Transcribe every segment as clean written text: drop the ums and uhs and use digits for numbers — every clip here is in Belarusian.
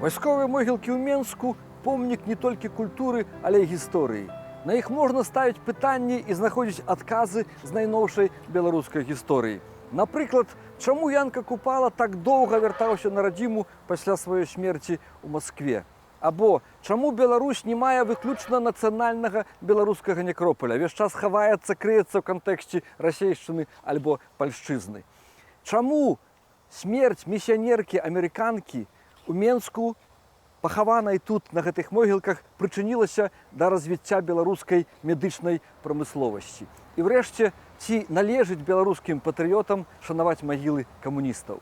Вайсковыя могілкі ў Менску помнік не толькі культуры, але і гісторыі. На іх можна ставіць пытанні і знаходзіць адказы з найноўшай беларускай гісторыі. Напрыклад, чаму Янка Купала так доўга вяртаўся на радзіму пасля сваёй смерці ў Маскве? Або чаму Беларусь не мае выключна нацыянальнага беларускага некропаля, весь час хаваецца, крыецца ў кантэксце расейшчыны альбо пальшчызны? Чаму смерць місіянеркі-амерыканкі у Менску, пахаванай тут, на гэтых могілках, прычынілася да развіцця беларускай медычнай прамысловасці? І врэшце, ці належыць беларускім патрыётам шанаваць магілы камуністаў?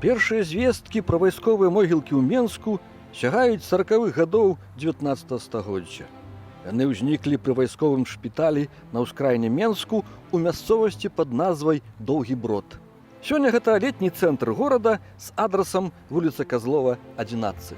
Першыя звесткі пра вайсковыя могілкі ў Менску сягаюць 40-х гадоў 19 стагоддзя. Яны ўзніклі пры вайсковым шпіталі на ўскраіне Менску ў мясцовасці пад назвай Доўгі Брод. Сёння гэта летні цэнтр горада з адрасам вуліца Казлова, 11.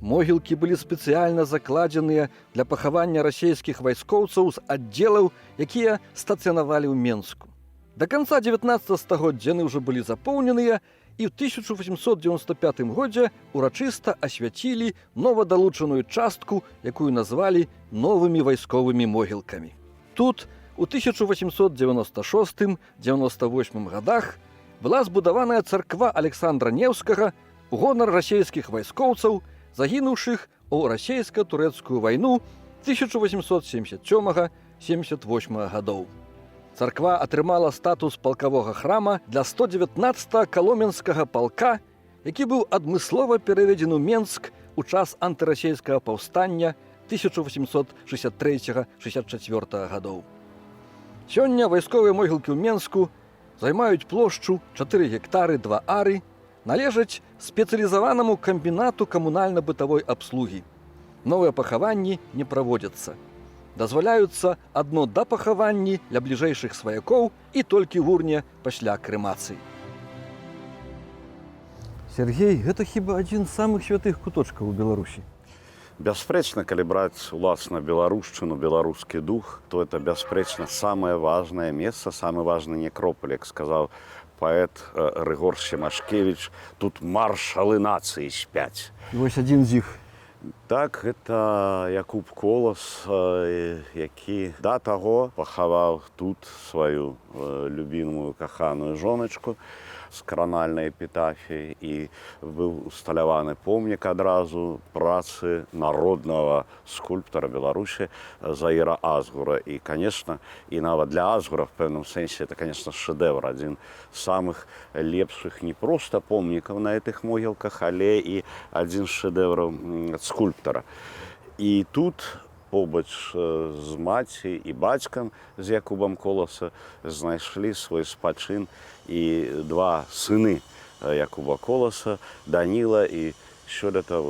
Могілкі былі спецыяльна закладзеныя для пахавання расейскіх вайскоўцаў з аддзелаў, якія стацыянавалі ў Менску. Да канца 19 стагоддзя яны ўжо былі запоўненыя, і ў 1895 годзе урачыста асвяцілі новадалучаную частку, якую назвалі новымі вайсковымі могілкамі. Тут у 1896-98 годах была збудаваная царква Александра Неўскага ў гонар расейскіх вайскоўцаў, загінуўшых у расейска-турэцкую вайну 1877-78 гадоў. Царква атрымала статус палкавога храма для 119-го каломенскага палка, які быў адмыслова пераведзены ў Менск у час антырасейскага паўстання 1863-64 гадоў. Сёння вайсковыя могілкі ў Менску займаюць плошчу 4 гектары 2 ары, належаць спецыялізаванаму камбінату камунальна-бытавой абслугі. Новыя пахаванні не праводзяцца. Дазваляюцца адно дапахаванні для бліжэйшых сваякоў і толькі в урне пасля крэмацыі. Сергей, гэта хіба адзін з самых святых куточкаў у Беларусі? Бясспрэчна, калі браць уласна беларушчыну, беларускі дух, то это бясспрэчна самае важнае месца, самы важны некропаль, як сказаў паэт Рыгор Семашкевіч, тут маршалы нацыі спяць. І вось адзін з іх. Так, гэта Якуб Колас, які да таго пахаваў тут сваю любімую каханую жоначку з кранальнай эпітафіяй, і быў усталяваны помнік адразу працы народнага скульптара Беларусі Заіра Азгура. І, конечно, і нават для Азгура в пэўным сэнсе это, конечно, шэдэвр, адзін з самых лепшых не проста помнікаў на гэтых могілках, але і адзін з шэдэвраў скульптара. І тут побач з маці і бацькам з Якубам Коласа знайшлі свой спачын і два сыны Якуба Коласа, Даніла і сёлета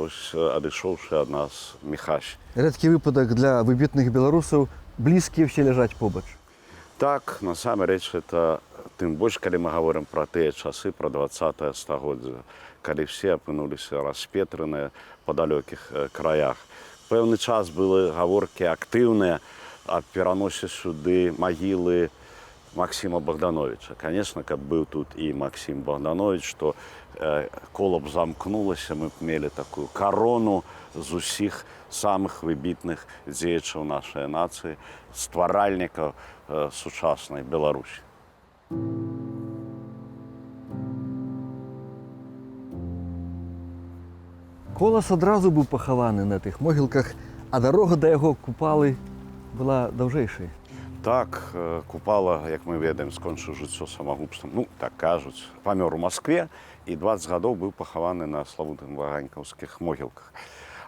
адышоўшы ад нас Міхась. Рэдкі выпадак для выбітных беларусаў, блізкія ўсе ляжаць побач. Так, насамрэч, это тым больш, калі мы гаворым пра тыя часы, пра 20-е стагоддзя, калі все апынуліся распетраныя па далёкіх краях. Пэўны час былі гаворкі актыўныя аб пераносе сюды магілы Максіма Богдановича. Конечно, каб быў тут і Максім Богданович, то кола б замкнулася, мы б мелі такую карону з усіх самых выбітных дзеячаў нашай нацыі, стваральнікаў сучаснай Беларусі. Колас адразу быў пахаваны на тых могілках, а дарога да яго Купалы была даўжэйшай. Так, Купала, як мы ведаем, скончыў жыццё самагубствам, ну, так кажуць, памёр у Маскве і 20 гадоў быў пахаваны на славутых ваганькаўскіх могілках.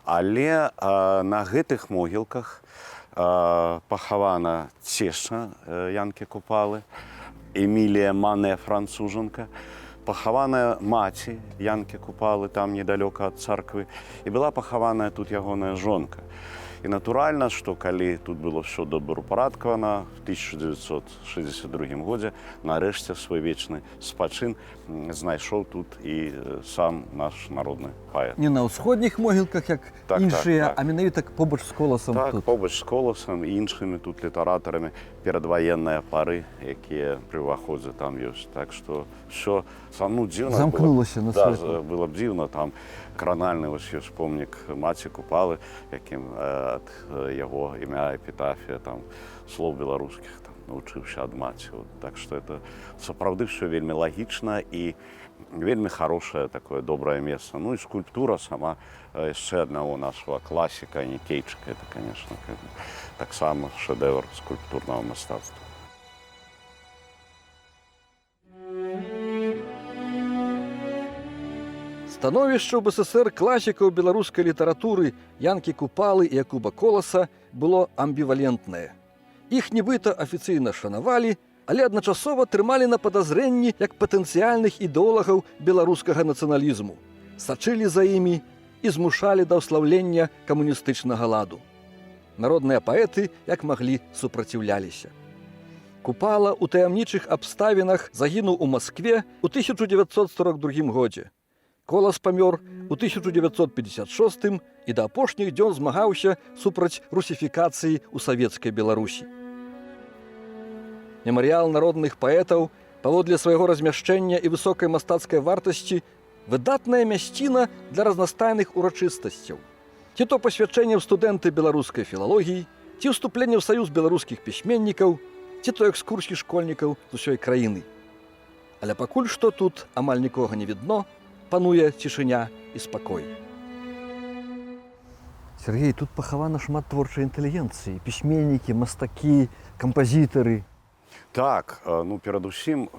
Але на гэтых могілках пахавана цешча Янкі Купалы, Эмілія Мане, францужанка, пахаваная маці Янкі Купалы, там недалёка ад царквы, і была пахаваная тут ягоная жонка. І натуральна, што калі тут было ўсё добраўпарадкавана, в 1962 годзе нарэшце свой вечны спачын знайшоў тут і сам наш народны паэт. Не на ўсходніх могілках, як Так, іншыя, так. а менавіта побач з Коласам Так, тут. побач з Коласам і іншымі тут літаратарамі перадваенныя пары, якія пры ўваходзе там ёсць. Так што ўсё дзіўна Замкнулася на Да, свету. было б дзіўна, там кранальны вось ёсць помнік маці Купалы, якім ад яго імя эпітафія, там слоў беларускіх там навучыўся ад маці. Так што это сапраўды ўсё вельмі лагічна і вельмі хорошае такое добрае месца. Ну і скульптура сама яшчэ аднаго нашага класіка, а не Кейчыка. Это, конечно, таксама шэдэвр скульптурнага мастацтва. Становішча ў БССР класікаў беларускай літаратуры Янкі Купалы і Якуба Коласа было амбівалентнае. Іх нібыта афіцыйна шанавалі, але адначасова трымалі на падазрэнні як патэнцыяльных ідэолагаў беларускага нацыяналізму, сачылі за імі і змушалі да ўслаўлення камуністычнага ладу. Народныя паэты, як маглі, супраціўляліся. Купала ў таямнічых абставінах загінуў у Маскве ў 1942 годзе. Колас памёр у 1956 і да апошніх дзён змагаўся супраць русіфікацыі ў савецкай Беларусі. Мемарыял народных паэтаў, паводле свайго размяшчэння і высокай мастацкай вартасці, выдатная мясціна для разнастайных урачыстасцяў. Ці то пасвячэнне ў студэнты беларускай філалогіі, ці ўступленне ў саюз беларускіх пісьменнікаў, ці то экскурсій школьнікаў з усёй краіны. Але пакуль што тут амаль нікога не відно, пануе цішыня і спакой. Сергей, тут пахавана шмат творчай інтэлігенцыі, пісьменнікі, мастакі, кампазітары. Так, ну перадусім,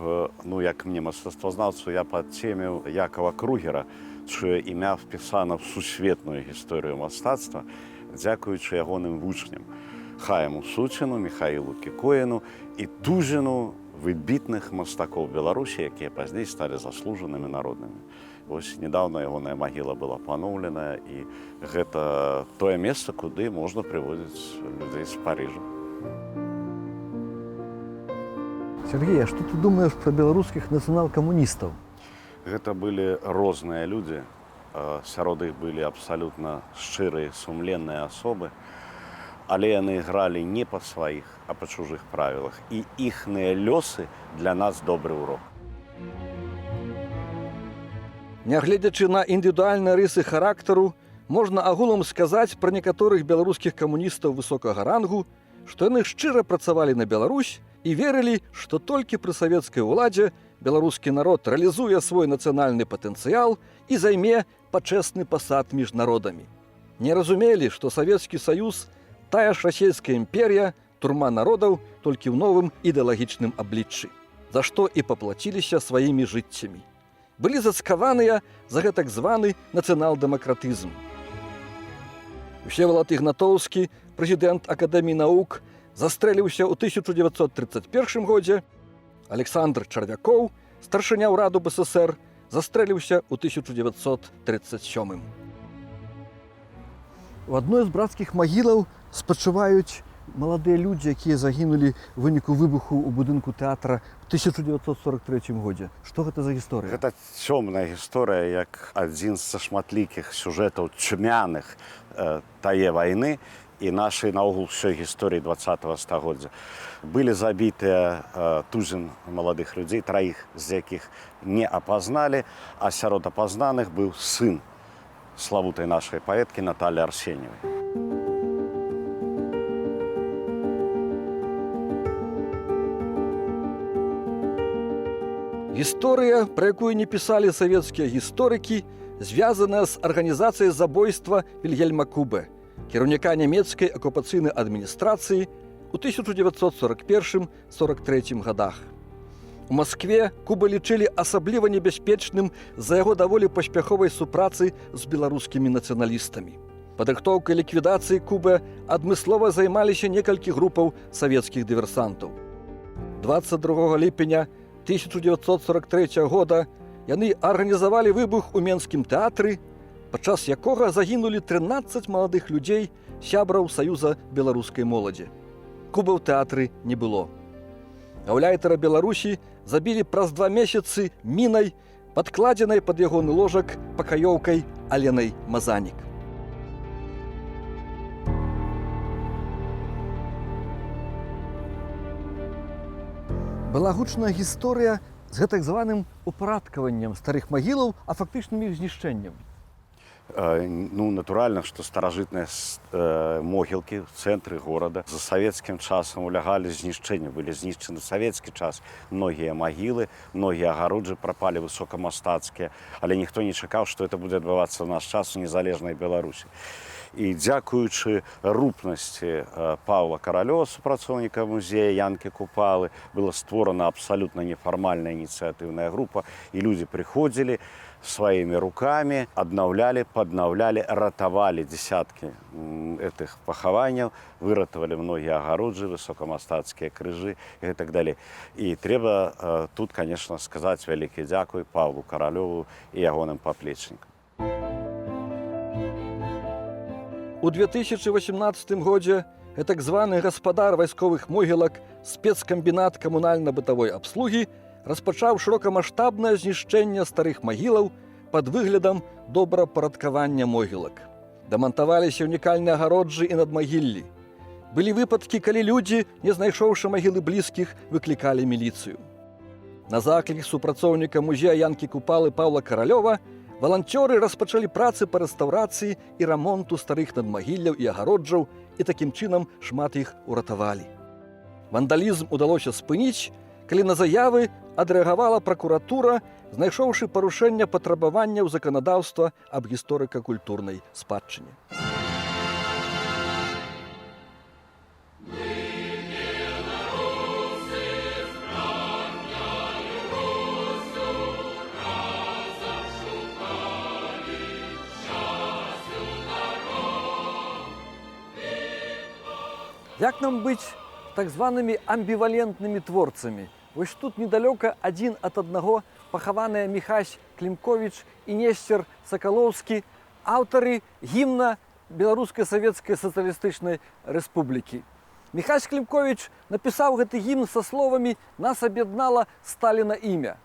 ну як мне мастацтвазнаўцу, я падцеміў Якова Кругера, чыё імя впісана в сусветную гісторыю мастацтва, дзякуючы ягоным вучням Хаяму Суціну, Міхаілу Кікоіну і тузіну выбітных мастакоў Беларусі, якія пазней сталі заслужанымі народнымі. Вось недавно ягоная магіла была паноўленая, і гэта тое месца, куды можна прыводзіць людзей з Парижа. Сергей, а што ты думаеш пра беларускіх нацыянал-камуністаў? Гэта былі розныя людзі, сярод іх былі абсалютна шчырыя, сумленныя асобы, але яны гралі не па сваіх, а па чужых правілах. І іхныя лёсы для нас добры ўрок. Нягледзячы на індывідуальныя рысы характару, можна агулам сказаць пра некаторых беларускіх камуністаў высокага рангу, што яны шчыра працавалі на Беларусь і верылі, што толькі пры савецкай уладзе беларускі народ рэалізуе свой нацыянальны патэнцыял і займе пачэсны пасад між народамі. Не разумелі, што Савецкі Саюз, тая ж расійская імперія, турма народаў толькі ў новым ідэалагічным абліччы, за што і паплаціліся сваімі жыццямі. Былі зацкаваныя за гэтак званы нацыянал-дэмакратызм. Всевалад Ігнатоўскі, прэзідэнт Акадэміі навук, застрэліўся ў 1931 годзе, Александр Чарвякоў, старшыня ўраду БССР, застрэліўся ў 1937. У адной з брацкіх магілаў спачуваюць маладыя людзі, якія загінулі ў выніку выбуху ў будынку тэатра ў 1943 годзе. Што гэта за гісторыя? Гэта цёмная гісторыя, як адзін з шматлікіх сюжэтаў цьмяных тае вайны і нашай наогул ўсёй гісторыі 20-го стагоддзя. Былі забітыя тузін маладых людзей, траіх з якіх не апазналі, а сярод апазнаных быў сын славутай нашай паэткі Наталі Арсеньевай. Гісторыя, пра якую не пісалі савецкія гісторыкі, звязаная з арганізацыяй забойства Вільгельма Кубе, кіраўніка нямецкай акупацыйнай адміністрацыі ў 1941-43 годах. У Маскве Куба лічылі асабліва небяспечным з-за яго даволі паспяховай супрацы з беларускімі нацыяналістамі. Падрыхтоўкай ліквідацыі Кубы адмыслова займаліся некалькі групаў савецкіх дыверсантаў. 22 ліпеня 1943 года яны арганізавалі выбух у Менскім тэатры, падчас якога загінулі 13 маладых людзей, сябраў Саюза беларускай моладзі. Куба ў тэатры не было. Гаўляйтара Беларусі забілі праз 2 месяцы мінай, падкладзенай пад ягоны ложак пакаёўкай Аленай Мазанік. Была гучная гісторыя з гэтак званым упарадкаваннем старых магілаў, а фактычным іх знішчэннем. Ну, натуральна, што старажытныя могілкі ў цэнтры горада за савецкім часам улягалі знішчэнню, былі знішчаны савецкі час. Многія магілы, многія агароджы прапалі высокамастацкія, але ніхто не чакаў, што это будзе адбывацца ў наш час у незалежнай Беларусі. І дзякуючы рупнасці Павла Каралёва, супрацоўніка музея Янкі Купалы, была створана абсалютна нефармальная ініцыятыўная група, і людзі прыходзілі сваімі рукамі, аднаўлялі, паднаўлялі, ратавалі дзесяткі гэтых пахаванняў, выратавалі многія агароджы, высокамастацкія крыжы і так далей. І трэба тут, конечно, сказаць вялікі дзякуй Павлу Каралёву і ягоным паплечнікам. У 2018 годзе так званы гаспадар вайсковых могілак спецкамбінат камунальна-бытавой абслугі распачаў шырокамаштабнае знішчэнне старых магілаў пад выглядам добрапарадкавання могілак. Дамантаваліся унікальныя агароджы і надмагіллі. Былі выпадкі, калі людзі, не знайшоўшы магілы блізкіх, выклікалі міліцыю. На заклік супрацоўніка музея Янкі Купалы Павла Каралёва валанцёры распачалі працы па рэстаўрацыі і рамонту старых надмагілляў і агароджаў, і такім чынам шмат іх уратавалі. Вандалізм удалося спыніць, калі на заявы адрэагавала пракуратура, знайшоўшы парушэнне патрабаванняў заканадаўства аб гісторыка-культурнай спадчыне. Як нам быць так званымі амбівалентнымі творцамі? Вось тут недалёка адзін ад аднаго пахаваныя Міхась Клімковіч і Несцер Сакалоўскі, аўтары гімна Беларускай Савецкай Сацыялістычнай Рэспублікі. Міхась Клімковіч напісаў гэты гімн са словамі «Нас аб'яднала Сталіна імя».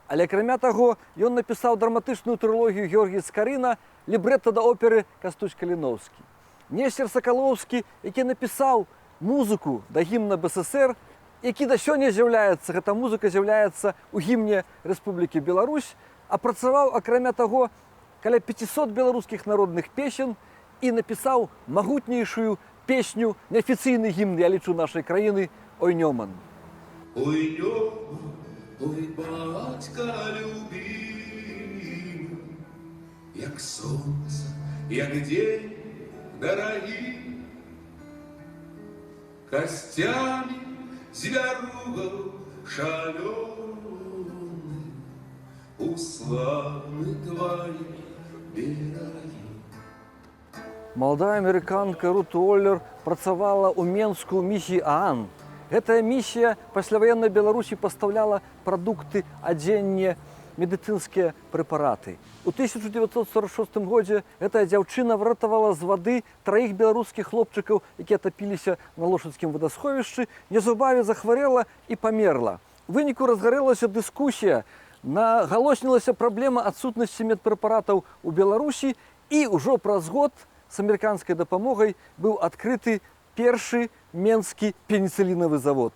Але акрамя таго, ён напісаў драматычную трылогію Георгія Скарына, лібрэта да оперы Кастусь Каліноўскі. Несцер Сакалоўскі, які напісаў музыку да гімна БССР, які да сёння з'яўляецца, гэта музыка з'яўляецца ў гімне Рэспублікі Беларусь, апрацаваў, акрамя таго, каля 500 беларускіх народных песен і напісаў магутнейшую песню, неафіцыйны гімн, я лічу, нашай краіны «Ой, Нёман». Ой, Нёман, ой, батька любимый, як сонце, як день дорогий, костями звяругал шалёный, усланы твои бераги. Маладая амерыканка Рут Уоллер працавала ў Менску ў місіі ААН. Гэтая місія пасляваеннай Беларусі пастаўляла прадукты, адзенне, медыцынскія прэпараты. У 1946 годзе гэтая дзяўчына выратавала з вады 3 беларускіх хлопчыкаў, якія тапіліся на лошадскім вадасховішчы, неўзабаве захварэла і памерла. У выніку разгарэлася дыскусія, нагалоснілася праблема адсутнасці медпрэпаратаў у Беларусі, і ўжо праз год з амерыканскай дапамогай быў адкрыты першы менскі пеніцылінавы завод.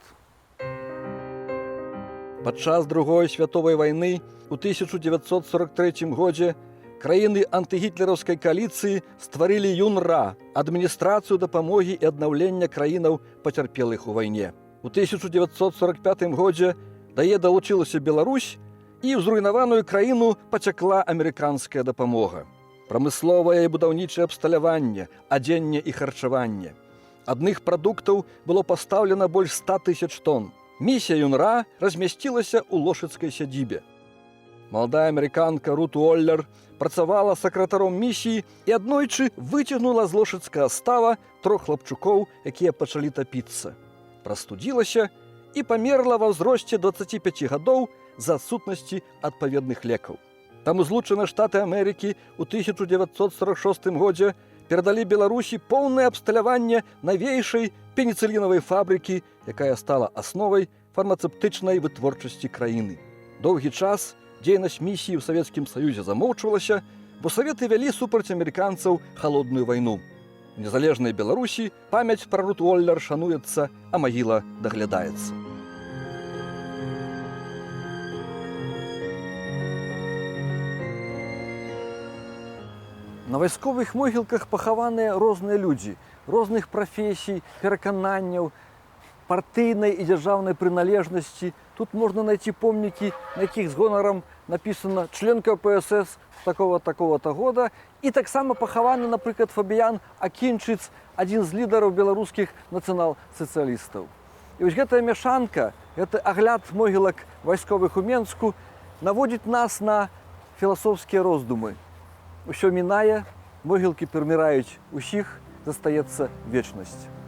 Падчас Другой святовай вайны у 1943 годзе краіны антыгітлераўскай кааліцыі стварылі ЮНРА, адміністрацыю дапамогі і аднаўлення краінаў, пацярпелых у вайне. У 1945 годзе да яе далучылася Беларусь, і ў зруйнаваную краіну пацякла амерыканская дапамога. Прамысловае і будаўнічае абсталяванне, адзенне і харчаванне. Адных прадуктаў было пастаўлена больш 100 000 тонн. Місія ЮНРА размясцілася ў лошыцкай сядзібе. Маладая амерыканка Рут Уоллер працавала сакратаром місіі і аднойчы выцягнула з лошыцкага става 3 хлапчукоў, якія пачалі тапіцца. Прастудзілася і памерла ва ўзросце 25 гадоў з адсутнасці адпаведных лекаў. Таму Злучаныя Штаты Амерыкі ў 1946 годзе перадалі Беларусі поўнае абсталяванне навейшай пеніцылінавай фабрыкі, якая стала асновай фармацэптычнай вытворчасці краіны. Доўгі час дзейнасць місіі ў Савецкім Саюзе замоўчвалася, бо саветы вялі супраць амерыканцаў халодную вайну. У незалежнай Беларусі памяць пра Рут Воллер шануецца, а магіла даглядаецца. На вайсковых могілках пахаваныя розныя людзі, розных прафесій, перакананняў, партыйнай і дзяржаўнай прыналежнасці. Тут можна знайти помнікі, на якіх з гонарам написано «Член КПСС такого-то года». І таксама пахаваны, напрыклад, Фабіян Акінчыц, адзін з лідараў беларускіх нацыянал-сацыялістаў. І вось гэтая мяшанка, гэты агляд могілак вайсковых у Менску наводзіць нас на філасофскія роздумы. Усё мінае, могілкі прыміраюць усіх, застаецца вечнасць.